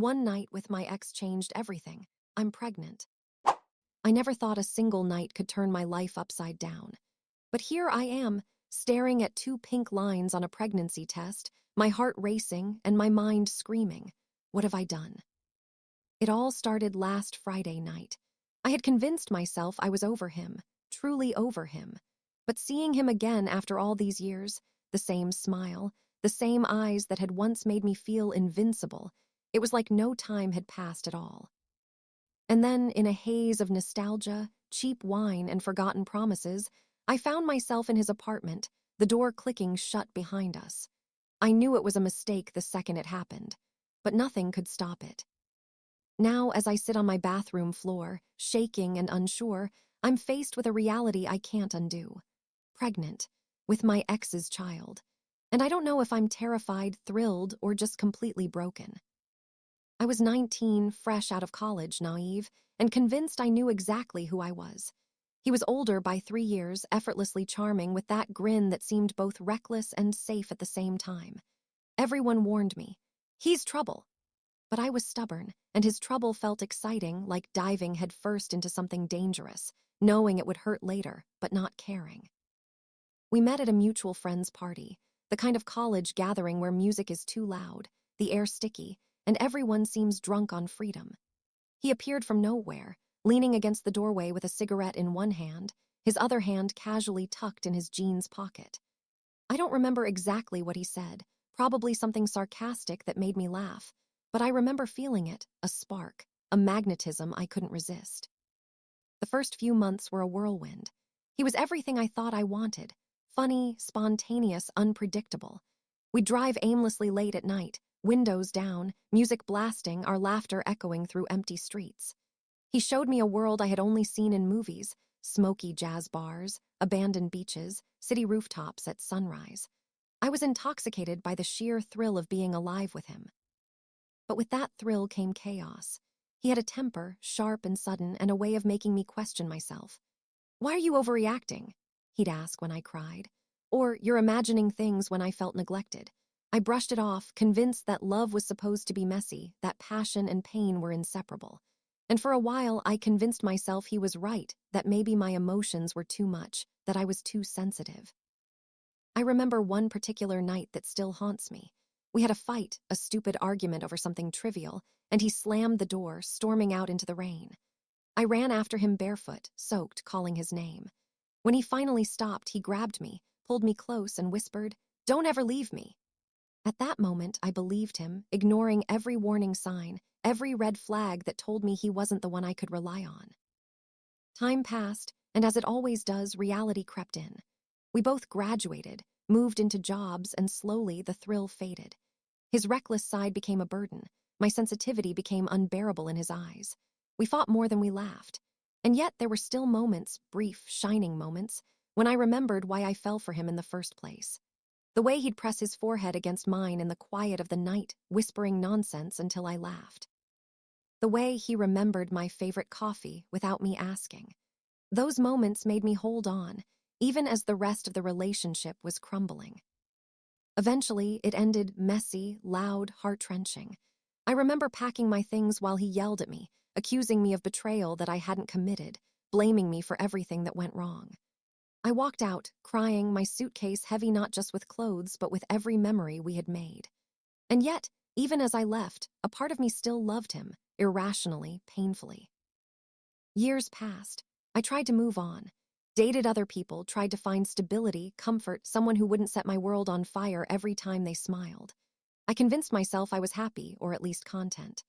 One night with my ex changed everything. I'm pregnant. I never thought a single night could turn my life upside down. But here I am, staring at two pink lines on a pregnancy test, my heart racing and my mind screaming. What have I done? It all started last Friday night. I had convinced myself I was over him, truly over him. But seeing him again after all these years, the same smile, the same eyes that had once made me feel invincible, it was like no time had passed at all. And then, in a haze of nostalgia, cheap wine, and forgotten promises, I found myself in his apartment, the door clicking shut behind us. I knew it was a mistake the second it happened, but nothing could stop it. Now, as I sit on my bathroom floor, shaking and unsure, I'm faced with a reality I can't undo. Pregnant, with my ex's child. And I don't know if I'm terrified, thrilled, or just completely broken. I was 19, fresh out of college, naive, and convinced I knew exactly who I was. He was older by 3 years, effortlessly charming, with that grin that seemed both reckless and safe at the same time. Everyone warned me, he's trouble. But I was stubborn, and his trouble felt exciting, like diving headfirst into something dangerous, knowing it would hurt later, but not caring. We met at a mutual friend's party, the kind of college gathering where music is too loud, the air sticky, and everyone seems drunk on freedom. He appeared from nowhere, leaning against the doorway with a cigarette in one hand, his other hand casually tucked in his jeans pocket. I don't remember exactly what he said, probably something sarcastic that made me laugh, but I remember feeling it, a spark, a magnetism I couldn't resist. The first few months were a whirlwind. He was everything I thought I wanted, funny, spontaneous, unpredictable. We'd drive aimlessly late at night, windows down, music blasting, our laughter echoing through empty streets. He showed me a world I had only seen in movies, smoky jazz bars, abandoned beaches, city rooftops at sunrise. I was intoxicated by the sheer thrill of being alive with him. But with that thrill came chaos. He had a temper, sharp and sudden, and a way of making me question myself. "Why are you overreacting?" he'd ask when I cried. Or, "You're imagining things," when I felt neglected. I brushed it off, convinced that love was supposed to be messy, that passion and pain were inseparable. And for a while, I convinced myself he was right, that maybe my emotions were too much, that I was too sensitive. I remember one particular night that still haunts me. We had a fight, a stupid argument over something trivial, and he slammed the door, storming out into the rain. I ran after him barefoot, soaked, calling his name. When he finally stopped, he grabbed me, pulled me close, and whispered, "Don't ever leave me." At that moment, I believed him, ignoring every warning sign, every red flag that told me he wasn't the one I could rely on. Time passed, and as it always does, reality crept in. We both graduated, moved into jobs, and slowly the thrill faded. His reckless side became a burden. My sensitivity became unbearable in his eyes. We fought more than we laughed. And yet there were still moments, brief, shining moments, when I remembered why I fell for him in the first place. The way he'd press his forehead against mine in the quiet of the night, whispering nonsense until I laughed. The way he remembered my favorite coffee without me asking. Those moments made me hold on, even as the rest of the relationship was crumbling. Eventually, it ended messy, loud, heart-wrenching. I remember packing my things while he yelled at me, accusing me of betrayal that I hadn't committed, blaming me for everything that went wrong. I walked out, crying, my suitcase heavy not just with clothes, but with every memory we had made. And yet, even as I left, a part of me still loved him, irrationally, painfully. Years passed. I tried to move on. Dated other people, tried to find stability, comfort, someone who wouldn't set my world on fire every time they smiled. I convinced myself I was happy, or at least content.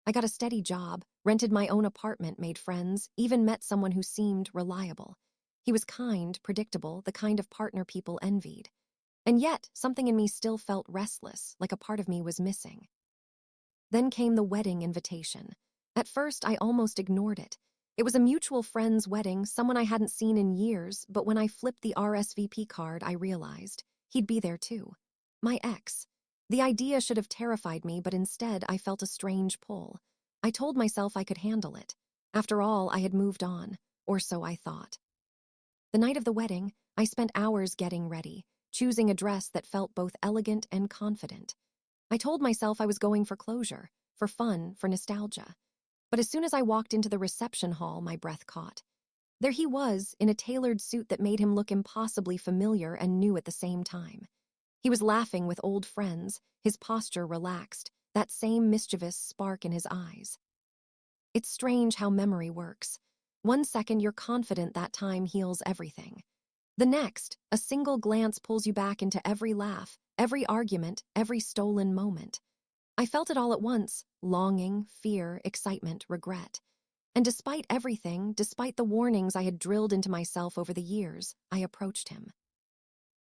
I got a steady job, rented my own apartment, made friends, even met someone who seemed reliable. He was kind, predictable, the kind of partner people envied. And yet, something in me still felt restless, like a part of me was missing. Then came the wedding invitation. At first, I almost ignored it. It was a mutual friend's wedding, someone I hadn't seen in years, but when I flipped the RSVP card, I realized he'd be there too. My ex. The idea should have terrified me, but instead I felt a strange pull. I told myself I could handle it. After all, I had moved on, or so I thought. The night of the wedding, I spent hours getting ready, choosing a dress that felt both elegant and confident. I told myself I was going for closure, for fun, for nostalgia. But as soon as I walked into the reception hall, my breath caught. There he was, in a tailored suit that made him look impossibly familiar and new at the same time. He was laughing with old friends, his posture relaxed, that same mischievous spark in his eyes. It's strange how memory works. One second you're confident that time heals everything. The next, a single glance pulls you back into every laugh, every argument, every stolen moment. I felt it all at once: longing, fear, excitement, regret. And despite everything, despite the warnings I had drilled into myself over the years, I approached him.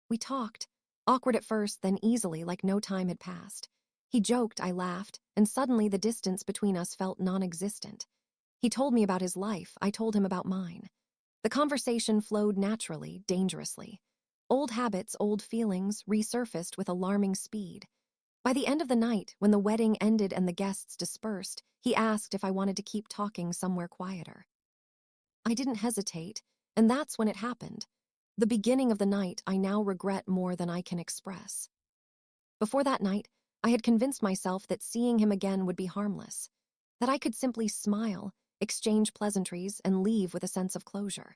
We talked, awkward at first, then easily, like no time had passed. He joked, I laughed, and suddenly the distance between us felt non-existent. He told me about his life, I told him about mine. The conversation flowed naturally, dangerously. Old habits, old feelings resurfaced with alarming speed. By the end of the night, when the wedding ended and the guests dispersed, he asked if I wanted to keep talking somewhere quieter. I didn't hesitate, and that's when it happened. The beginning of the night I now regret more than I can express. Before that night, I had convinced myself that seeing him again would be harmless, that I could simply smile, exchange pleasantries, and leave with a sense of closure.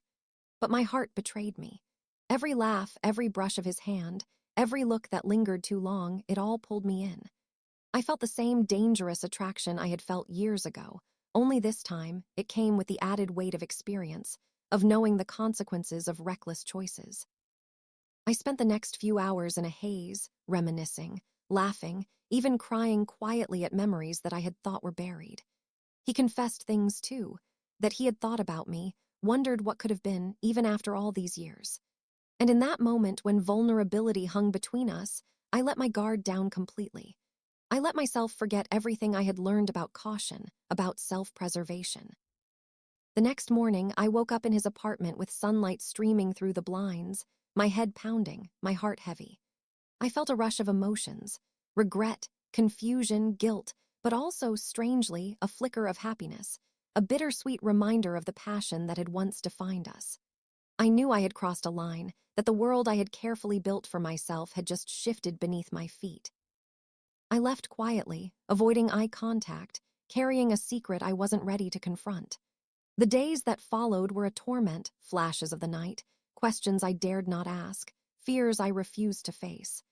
But my heart betrayed me. Every laugh, every brush of his hand, every look that lingered too long, it all pulled me in. I felt the same dangerous attraction I had felt years ago, only this time it came with the added weight of experience, of knowing the consequences of reckless choices. I spent the next few hours in a haze, reminiscing, laughing, even crying quietly at memories that I had thought were buried. He confessed things too, that he had thought about me, wondered what could have been, even after all these years. And in that moment when vulnerability hung between us, I let my guard down completely. I let myself forget everything I had learned about caution, about self-preservation. The next morning, I woke up in his apartment with sunlight streaming through the blinds, my head pounding, my heart heavy. I felt a rush of emotions: regret, confusion, guilt, but also, strangely, a flicker of happiness, a bittersweet reminder of the passion that had once defined us. I knew I had crossed a line, that the world I had carefully built for myself had just shifted beneath my feet. I left quietly, avoiding eye contact, carrying a secret I wasn't ready to confront. The days that followed were a torment: flashes of the night, questions I dared not ask, fears I refused to face.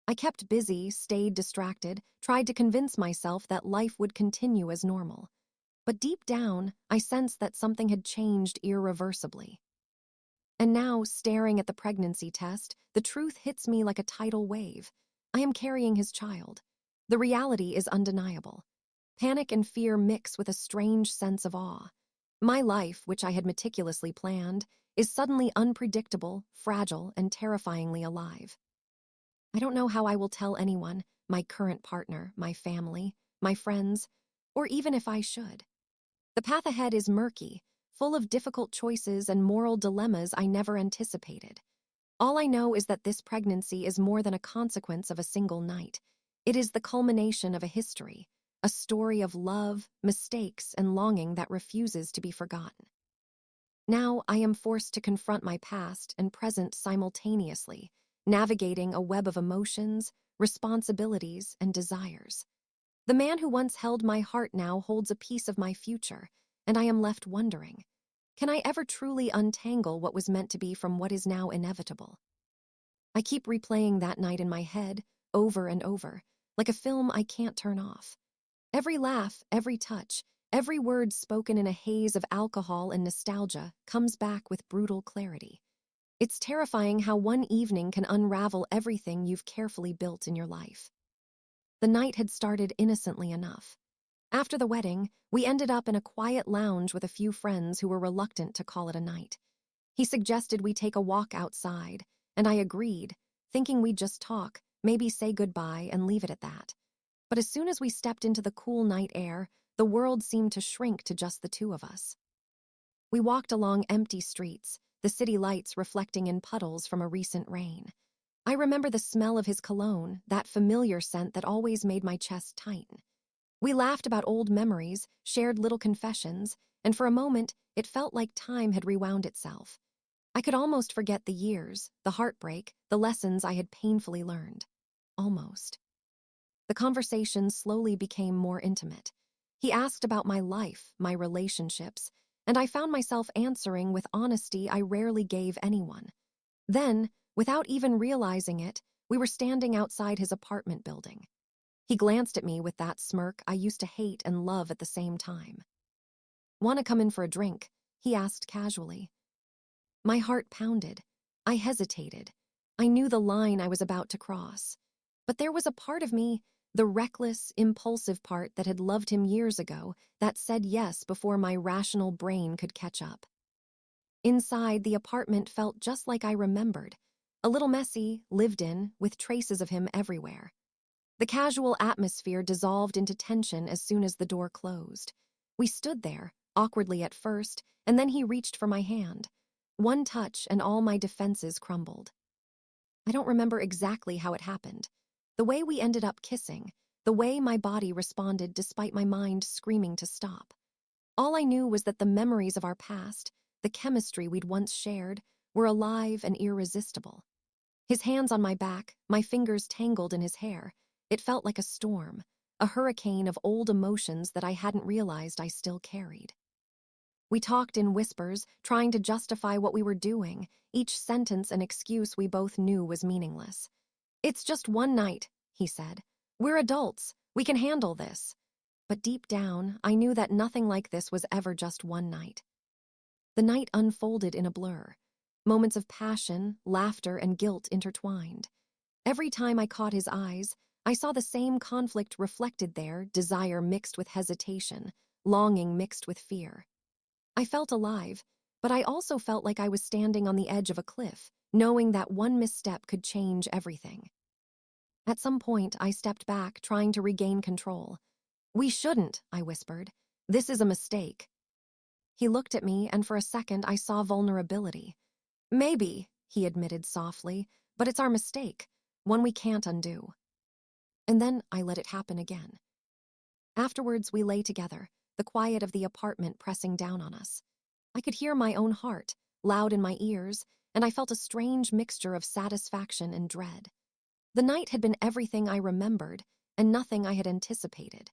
I kept busy, stayed distracted, tried to convince myself that life would continue as normal. But deep down, I sensed that something had changed irreversibly. And now, staring at the pregnancy test, the truth hits me like a tidal wave. I am carrying his child. The reality is undeniable. Panic and fear mix with a strange sense of awe. My life, which I had meticulously planned, is suddenly unpredictable, fragile, and terrifyingly alive. I don't know how I will tell anyone, my current partner, my family, my friends, or even if I should. The path ahead is murky, full of difficult choices and moral dilemmas I never anticipated. All I know is that this pregnancy is more than a consequence of a single night. It is the culmination of a history, a story of love, mistakes, and longing that refuses to be forgotten. Now I am forced to confront my past and present simultaneously, navigating a web of emotions, responsibilities, and desires. The man who once held my heart now holds a piece of my future, and I am left wondering, can I ever truly untangle what was meant to be from what is now inevitable? I keep replaying that night in my head, over and over, like a film I can't turn off. Every laugh, every touch, every word spoken in a haze of alcohol and nostalgia comes back with brutal clarity. It's terrifying how one evening can unravel everything you've carefully built in your life. The night had started innocently enough. After the wedding, we ended up in a quiet lounge with a few friends who were reluctant to call it a night. He suggested we take a walk outside, and I agreed, thinking we'd just talk, maybe say goodbye and leave it at that. But as soon as we stepped into the cool night air, the world seemed to shrink to just the two of us. We walked along empty streets, the city lights reflecting in puddles from a recent rain. I remember the smell of his cologne, that familiar scent that always made my chest tighten. We laughed about old memories, shared little confessions, and for a moment, it felt like time had rewound itself. I could almost forget the years, the heartbreak, the lessons I had painfully learned. Almost. The conversation slowly became more intimate. He asked about my life, my relationships, and I found myself answering with honesty I rarely gave anyone. Then, without even realizing it, we were standing outside his apartment building. He glanced at me with that smirk I used to hate and love at the same time. "Want to come in for a drink?" he asked casually. My heart pounded. I hesitated. I knew the line I was about to cross. But there was a part of me, the reckless, impulsive part that had loved him years ago, that said yes before my rational brain could catch up. Inside, the apartment felt just like I remembered. A little messy, lived in, with traces of him everywhere. The casual atmosphere dissolved into tension as soon as the door closed. We stood there, awkwardly at first, and then he reached for my hand. One touch and all my defenses crumbled. I don't remember exactly how it happened. The way we ended up kissing, the way my body responded despite my mind screaming to stop. All I knew was that the memories of our past, the chemistry we'd once shared, were alive and irresistible. His hands on my back, my fingers tangled in his hair. It felt like a storm, a hurricane of old emotions that I hadn't realized I still carried. We talked in whispers, trying to justify what we were doing, each sentence an excuse we both knew was meaningless. "It's just one night," he said. "We're adults. We can handle this." But deep down, I knew that nothing like this was ever just one night. The night unfolded in a blur. Moments of passion, laughter, and guilt intertwined. Every time I caught his eyes, I saw the same conflict reflected there, desire mixed with hesitation, longing mixed with fear. I felt alive, but I also felt like I was standing on the edge of a cliff, knowing that one misstep could change everything. At some point, I stepped back, trying to regain control. "We shouldn't," I whispered. "This is a mistake." He looked at me, and for a second I saw vulnerability. "Maybe," he admitted softly, "but it's our mistake, one we can't undo." And then I let it happen again. Afterwards, we lay together, the quiet of the apartment pressing down on us. I could hear my own heart, loud in my ears, and I felt a strange mixture of satisfaction and dread. The night had been everything I remembered, and nothing I had anticipated.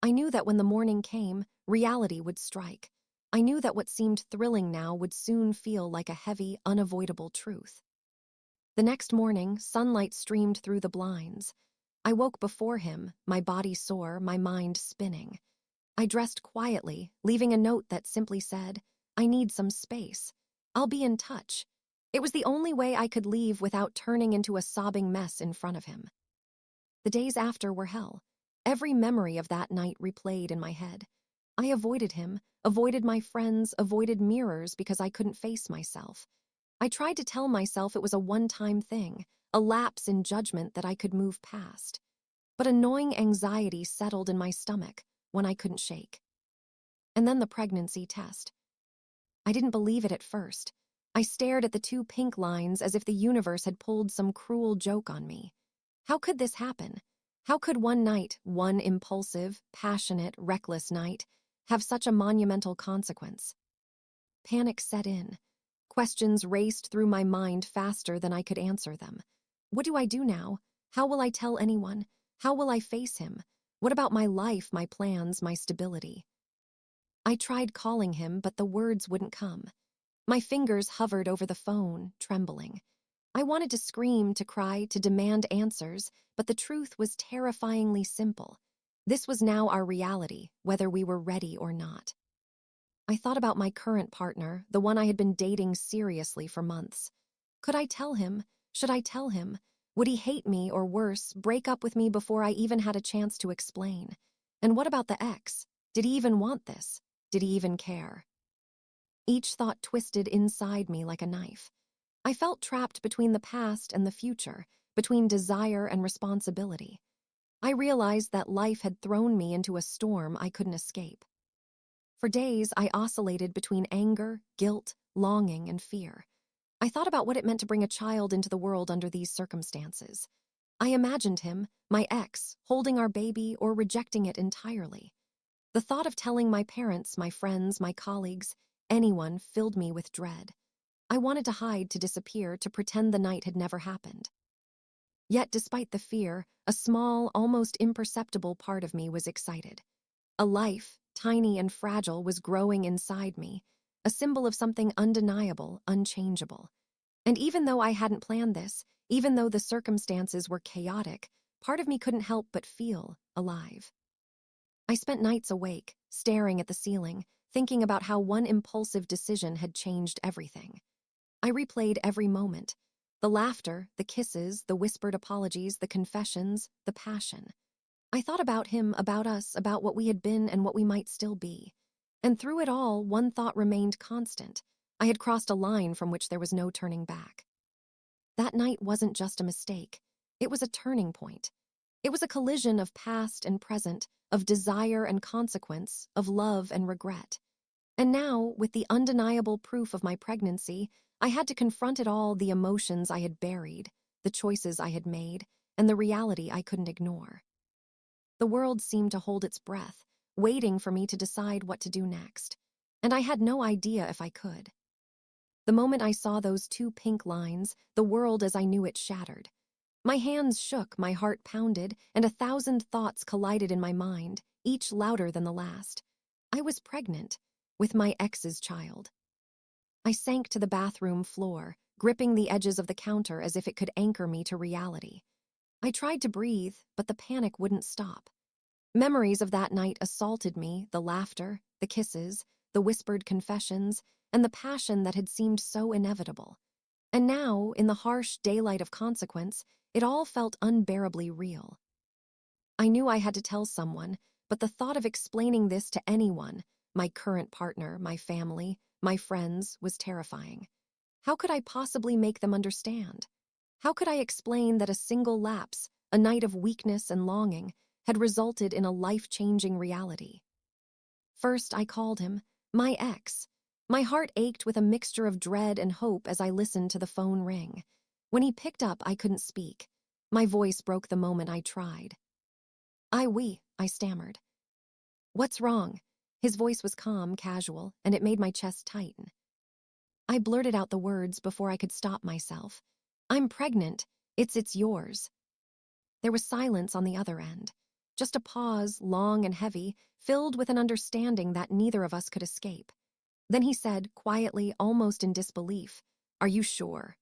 I knew that when the morning came, reality would strike. I knew that what seemed thrilling now would soon feel like a heavy, unavoidable truth. The next morning, sunlight streamed through the blinds. I woke before him, my body sore, my mind spinning. I dressed quietly, leaving a note that simply said, "I need some space. I'll be in touch." It was the only way I could leave without turning into a sobbing mess in front of him. The days after were hell. Every memory of that night replayed in my head. I avoided him, avoided my friends, avoided mirrors because I couldn't face myself. I tried to tell myself it was a one-time thing, a lapse in judgment that I could move past. But a gnawing anxiety settled in my stomach, one I couldn't shake. And then the pregnancy test. I didn't believe it at first. I stared at the two pink lines as if the universe had pulled some cruel joke on me. How could this happen? How could one night, one impulsive, passionate, reckless night, have such a monumental consequence? Panic set in. Questions raced through my mind faster than I could answer them. What do I do now? How will I tell anyone? How will I face him? What about my life, my plans, my stability? I tried calling him, but the words wouldn't come. My fingers hovered over the phone, trembling. I wanted to scream, to cry, to demand answers, but the truth was terrifyingly simple. This was now our reality, whether we were ready or not. I thought about my current partner, the one I had been dating seriously for months. Could I tell him? Should I tell him? Would he hate me or worse, break up with me before I even had a chance to explain? And what about the ex? Did he even want this? Did he even care? Each thought twisted inside me like a knife. I felt trapped between the past and the future, between desire and responsibility. I realized that life had thrown me into a storm I couldn't escape. For days, I oscillated between anger, guilt, longing, and fear. I thought about what it meant to bring a child into the world under these circumstances. I imagined him, my ex, holding our baby or rejecting it entirely. The thought of telling my parents, my friends, my colleagues, anyone filled me with dread. I wanted to hide, to disappear, to pretend the night had never happened. Yet, despite the fear, a small, almost imperceptible part of me was excited. A life, tiny and fragile, was growing inside me, a symbol of something undeniable, unchangeable. And even though I hadn't planned this, even though the circumstances were chaotic, part of me couldn't help but feel alive. I spent nights awake, staring at the ceiling, thinking about how one impulsive decision had changed everything. I replayed every moment. The laughter, the kisses, the whispered apologies, the confessions, the passion. I thought about him, about us, about what we had been and what we might still be. And through it all, one thought remained constant. I had crossed a line from which there was no turning back. That night wasn't just a mistake. It was a turning point. It was a collision of past and present, of desire and consequence, of love and regret. And now, with the undeniable proof of my pregnancy, I had to confront it all, the emotions I had buried, the choices I had made, and the reality I couldn't ignore. The world seemed to hold its breath, waiting for me to decide what to do next. And I had no idea if I could. The moment I saw those two pink lines, the world as I knew it shattered. My hands shook, my heart pounded, and 1,000 thoughts collided in my mind, each louder than the last. I was pregnant, with my ex's child. I sank to the bathroom floor, gripping the edges of the counter as if it could anchor me to reality. I tried to breathe, but the panic wouldn't stop. Memories of that night assaulted me, the laughter, the kisses, the whispered confessions, and the passion that had seemed so inevitable. And now, in the harsh daylight of consequence, it all felt unbearably real. I knew I had to tell someone, but the thought of explaining this to anyone, my current partner, my family, my friends, was terrifying. How could I possibly make them understand? How could I explain that a single lapse, a night of weakness and longing, had resulted in a life-changing reality? First, I called him, my ex. My heart ached with a mixture of dread and hope as I listened to the phone ring. When he picked up, I couldn't speak. My voice broke the moment I tried. I stammered. What's wrong? His voice was calm, casual, and it made my chest tighten. I blurted out the words before I could stop myself. I'm pregnant. It's yours. There was silence on the other end. Just a pause, long and heavy, filled with an understanding that neither of us could escape. Then he said, quietly, almost in disbelief, Are you sure?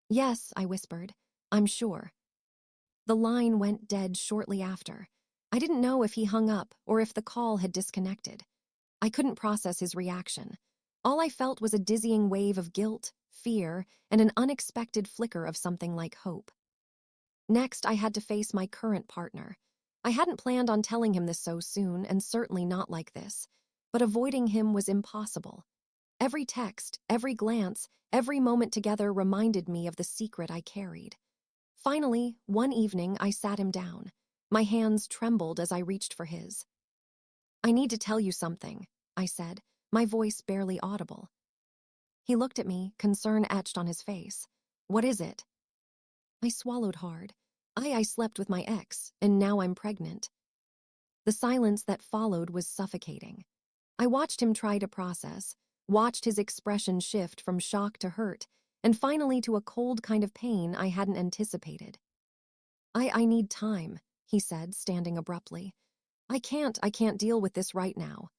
Yes, I whispered. I'm sure. The line went dead shortly after. I didn't know if he hung up or if the call had disconnected. I couldn't process his reaction. All I felt was a dizzying wave of guilt, fear, and an unexpected flicker of something like hope. Next, I had to face my current partner. I hadn't planned on telling him this so soon, and certainly not like this. But avoiding him was impossible. Every text, every glance, every moment together reminded me of the secret I carried. Finally, one evening, I sat him down. My hands trembled as I reached for his. I need to tell you something, I said, my voice barely audible. He looked at me, concern etched on his face. What is it? I swallowed hard. I slept with my ex, and now I'm pregnant. The silence that followed was suffocating. I watched him try to process, watched his expression shift from shock to hurt, and finally to a cold kind of pain I hadn't anticipated. I need time, he said, standing abruptly. I can't deal with this right now.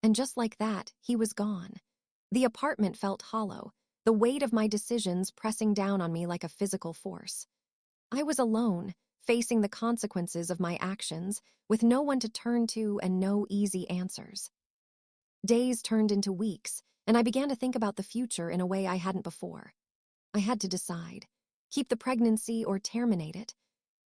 And just like that, he was gone. The apartment felt hollow, the weight of my decisions pressing down on me like a physical force. I was alone, facing the consequences of my actions, with no one to turn to and no easy answers. Days turned into weeks, and I began to think about the future in a way I hadn't before. I had to decide. Keep the pregnancy or terminate it.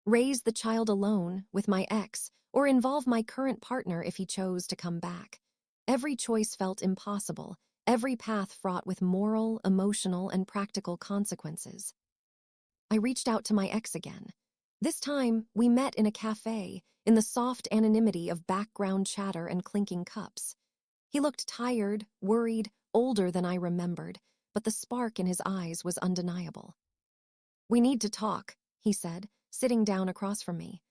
Raise the child alone, with my ex, or involve my current partner if he chose to come back. Every choice felt impossible, every path fraught with moral, emotional, and practical consequences. I reached out to my ex again. This time, we met in a cafe, in the soft anonymity of background chatter and clinking cups. He looked tired, worried, older than I remembered, but the spark in his eyes was undeniable. We need to talk, he said, sitting down across from me.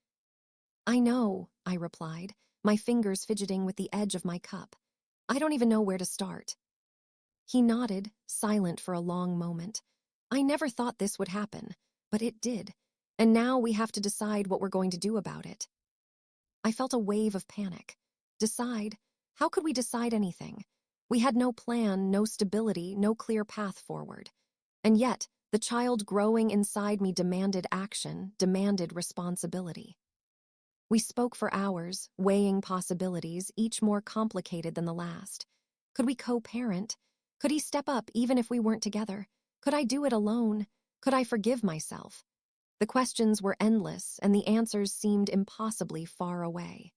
I know, I replied, my fingers fidgeting with the edge of my cup. I don't even know where to start. He nodded, silent for a long moment. I never thought this would happen, but it did, and now we have to decide what we're going to do about it. I felt a wave of panic. Decide? How could we decide anything? We had no plan, no stability, no clear path forward. And yet, the child growing inside me demanded action, demanded responsibility. We spoke for hours, weighing possibilities, each more complicated than the last. Could we co-parent? Could he step up even if we weren't together? Could I do it alone? Could I forgive myself? The questions were endless, and the answers seemed impossibly far away.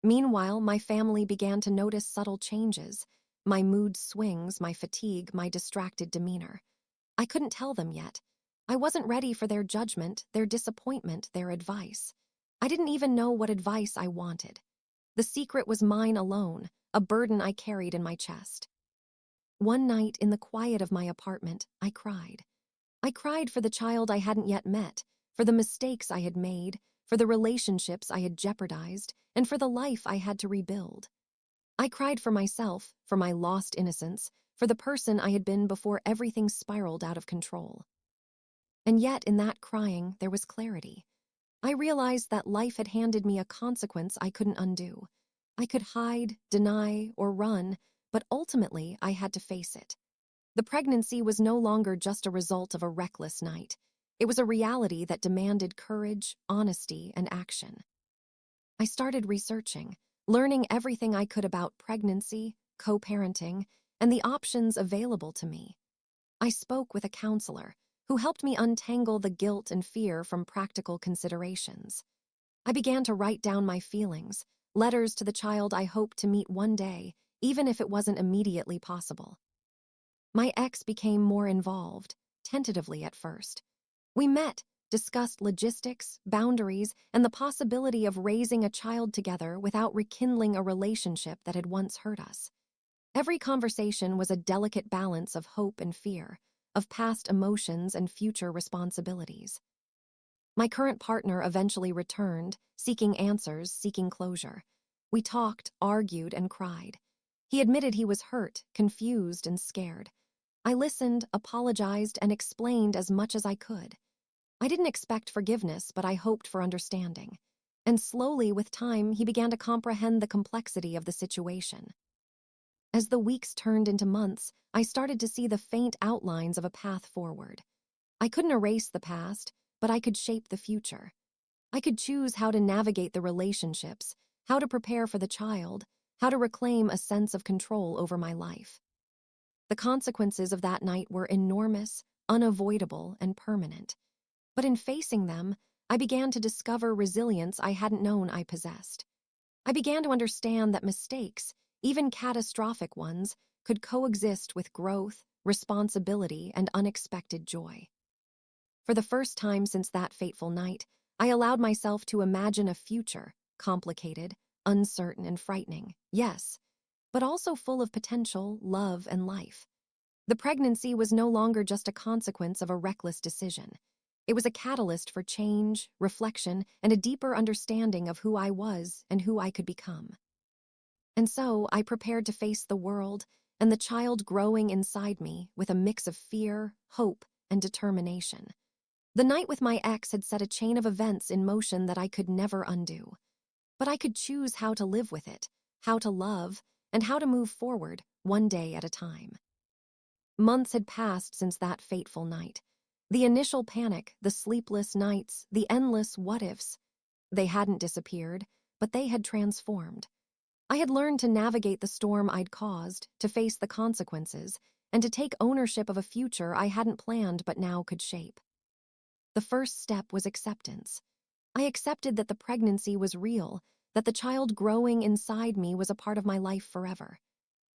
Meanwhile, my family began to notice subtle changes, my mood swings, my fatigue, my distracted demeanor. I couldn't tell them yet. I wasn't ready for their judgment, their disappointment, their advice. I didn't even know what advice I wanted. The secret was mine alone, a burden I carried in my chest. One night, in the quiet of my apartment, I cried. I cried for the child I hadn't yet met, for the mistakes I had made, for the relationships I had jeopardized, and for the life I had to rebuild. I cried for myself, for my lost innocence, for the person I had been before everything spiraled out of control. And yet, in that crying, there was clarity. I realized that life had handed me a consequence I couldn't undo. I could hide, deny, or run, but ultimately I had to face it. The pregnancy was no longer just a result of a reckless night. It was a reality that demanded courage, honesty, and action. I started researching, learning everything I could about pregnancy, co-parenting, and the options available to me. I spoke with a counselor who helped me untangle the guilt and fear from practical considerations. I began to write down my feelings, letters to the child I hoped to meet one day, even if it wasn't immediately possible. My ex became more involved, tentatively at first. We met, discussed logistics, boundaries, and the possibility of raising a child together without rekindling a relationship that had once hurt us. Every conversation was a delicate balance of hope and fear, of past emotions and future responsibilities. My current partner eventually returned, seeking answers, seeking closure. We talked, argued, and cried. He admitted he was hurt, confused, and scared. I listened, apologized, and explained as much as I could. I didn't expect forgiveness, but I hoped for understanding. And slowly, with time, he began to comprehend the complexity of the situation. As the weeks turned into months, I started to see the faint outlines of a path forward. I couldn't erase the past, but I could shape the future. I could choose how to navigate the relationships, how to prepare for the child, how to reclaim a sense of control over my life. The consequences of that night were enormous, unavoidable, and permanent. But in facing them, I began to discover resilience I hadn't known I possessed. I began to understand that mistakes, even catastrophic ones, could coexist with growth, responsibility, and unexpected joy. For the first time since that fateful night, I allowed myself to imagine a future, complicated, uncertain, and frightening, yes, but also full of potential, love, and life. The pregnancy was no longer just a consequence of a reckless decision. It was a catalyst for change, reflection, and a deeper understanding of who I was and who I could become. And so I prepared to face the world and the child growing inside me with a mix of fear, hope, and determination. The night with my ex had set a chain of events in motion that I could never undo. But I could choose how to live with it, how to love, and how to move forward, one day at a time. Months had passed since that fateful night. The initial panic, the sleepless nights, the endless what-ifs. They hadn't disappeared, but they had transformed. I had learned to navigate the storm I'd caused, to face the consequences, and to take ownership of a future I hadn't planned but now could shape. The first step was acceptance. I accepted that the pregnancy was real, that the child growing inside me was a part of my life forever.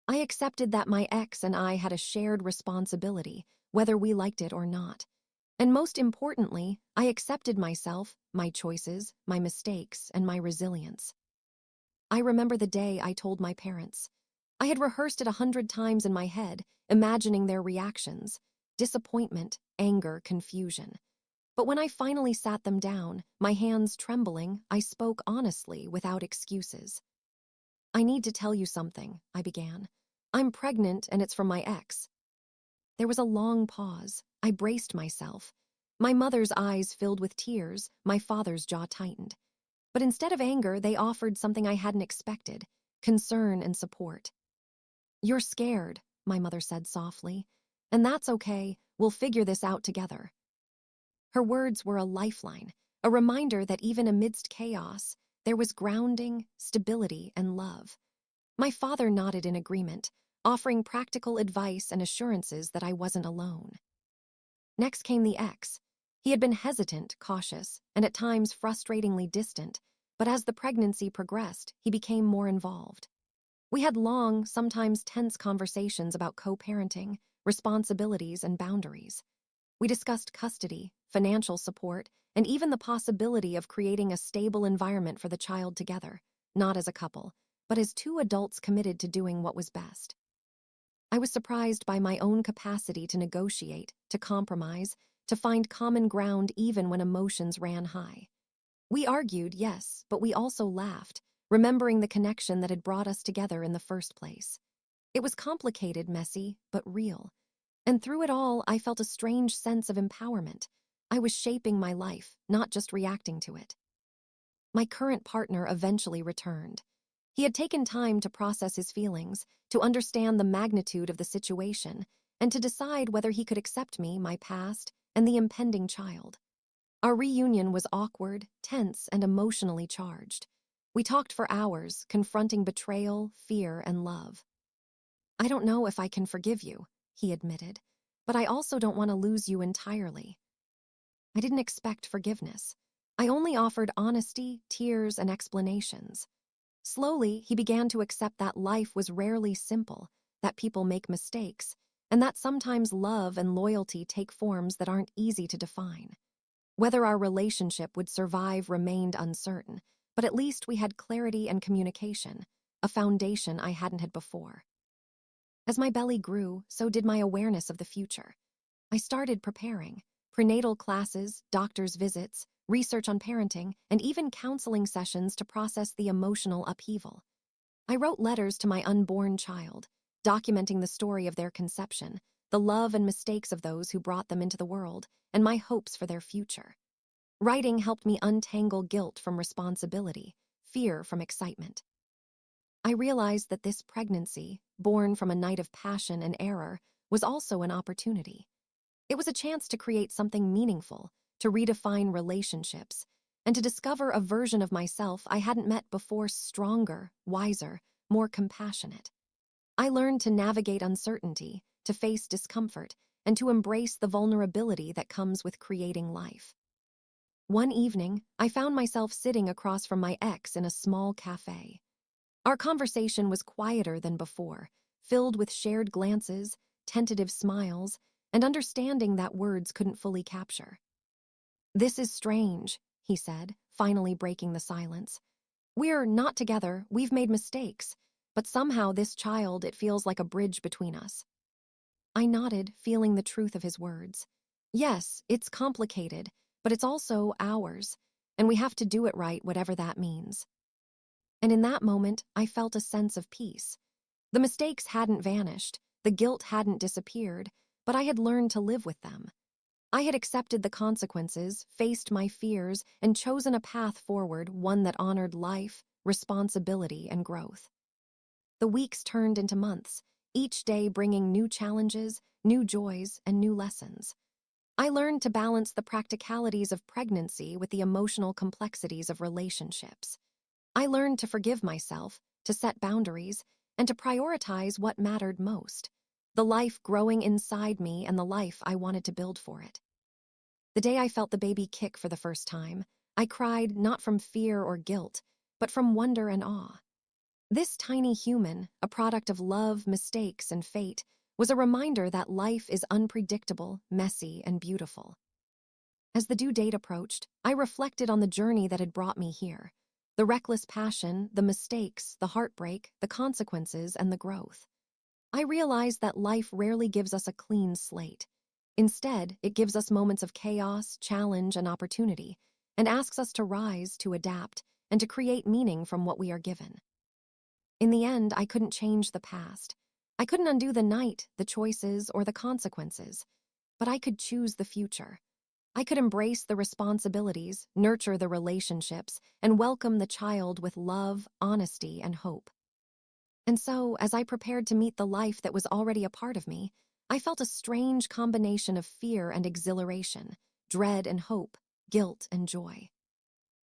I accepted that my ex and I had a shared responsibility, whether we liked it or not. And most importantly, I accepted myself, my choices, my mistakes, and my resilience. I remember the day I told my parents. I had rehearsed it 100 times in my head, imagining their reactions: disappointment, anger, confusion. But when I finally sat them down, my hands trembling, I spoke honestly, without excuses. "I need to tell you something," I began. "I'm pregnant, and it's from my ex." There was a long pause. I braced myself. My mother's eyes filled with tears, my father's jaw tightened. But instead of anger, they offered something I hadn't expected: concern and support. "You're scared," my mother said softly, "and that's okay. We'll figure this out together." Her words were a lifeline, a reminder that even amidst chaos, there was grounding, stability, and love. My father nodded in agreement, offering practical advice and assurances that I wasn't alone. Next came the ex. He had been hesitant, cautious, and at times frustratingly distant, but as the pregnancy progressed, he became more involved. We had long, sometimes tense conversations about co-parenting, responsibilities, and boundaries. We discussed custody, financial support, and even the possibility of creating a stable environment for the child together, not as a couple, but as two adults committed to doing what was best. I was surprised by my own capacity to negotiate, to compromise, to find common ground even when emotions ran high. We argued, yes, but we also laughed, remembering the connection that had brought us together in the first place. It was complicated, messy, but real. And through it all, I felt a strange sense of empowerment. I was shaping my life, not just reacting to it. My current partner eventually returned. He had taken time to process his feelings, to understand the magnitude of the situation, and to decide whether he could accept me, my past, and the impending child. Our reunion was awkward, tense, and emotionally charged. We talked for hours, confronting betrayal, fear, and love. "I don't know if I can forgive you," he admitted, "but I also don't want to lose you entirely." I didn't expect forgiveness. I only offered honesty, tears, and explanations. Slowly, he began to accept that life was rarely simple, that people make mistakes, and that sometimes love and loyalty take forms that aren't easy to define. Whether our relationship would survive remained uncertain, but at least we had clarity and communication, a foundation I hadn't had before. As my belly grew, so did my awareness of the future. I started preparing: prenatal classes, doctor's visits, research on parenting, and even counseling sessions to process the emotional upheaval. I wrote letters to my unborn child, documenting the story of their conception, the love and mistakes of those who brought them into the world, and my hopes for their future. Writing helped me untangle guilt from responsibility, fear from excitement. I realized that this pregnancy, born from a night of passion and error, was also an opportunity. It was a chance to create something meaningful, to redefine relationships, and to discover a version of myself I hadn't met before, stronger, wiser, more compassionate. I learned to navigate uncertainty, to face discomfort, and to embrace the vulnerability that comes with creating life. One evening, I found myself sitting across from my ex in a small cafe. Our conversation was quieter than before, filled with shared glances, tentative smiles, and understanding that words couldn't fully capture. "This is strange," he said, finally breaking the silence. "We're not together, we've made mistakes, but somehow this child, it feels like a bridge between us." I nodded, feeling the truth of his words. Yes, it's complicated, but it's also ours, and we have to do it right, whatever that means. And in that moment, I felt a sense of peace. The mistakes hadn't vanished, the guilt hadn't disappeared, but I had learned to live with them. I had accepted the consequences, faced my fears, and chosen a path forward, one that honored life, responsibility, and growth. The weeks turned into months, each day bringing new challenges, new joys, and new lessons. I learned to balance the practicalities of pregnancy with the emotional complexities of relationships. I learned to forgive myself, to set boundaries, and to prioritize what mattered most: the life growing inside me and the life I wanted to build for it. The day I felt the baby kick for the first time, I cried not from fear or guilt, but from wonder and awe. This tiny human, a product of love, mistakes, and fate, was a reminder that life is unpredictable, messy, and beautiful. As the due date approached, I reflected on the journey that had brought me here: the reckless passion, the mistakes, the heartbreak, the consequences, and the growth. I realized that life rarely gives us a clean slate. Instead, it gives us moments of chaos, challenge, and opportunity, and asks us to rise, to adapt, and to create meaning from what we are given. In the end, I couldn't change the past. I couldn't undo the night, the choices, or the consequences, but I could choose the future. I could embrace the responsibilities, nurture the relationships, and welcome the child with love, honesty, and hope. And so, as I prepared to meet the life that was already a part of me, I felt a strange combination of fear and exhilaration, dread and hope, guilt and joy.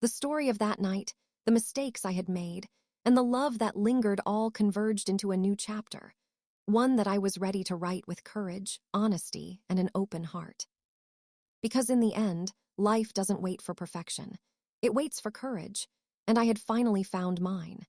The story of that night, the mistakes I had made, and the love that lingered all converged into a new chapter, one that I was ready to write with courage, honesty, and an open heart. Because in the end, life doesn't wait for perfection. It waits for courage, and I had finally found mine.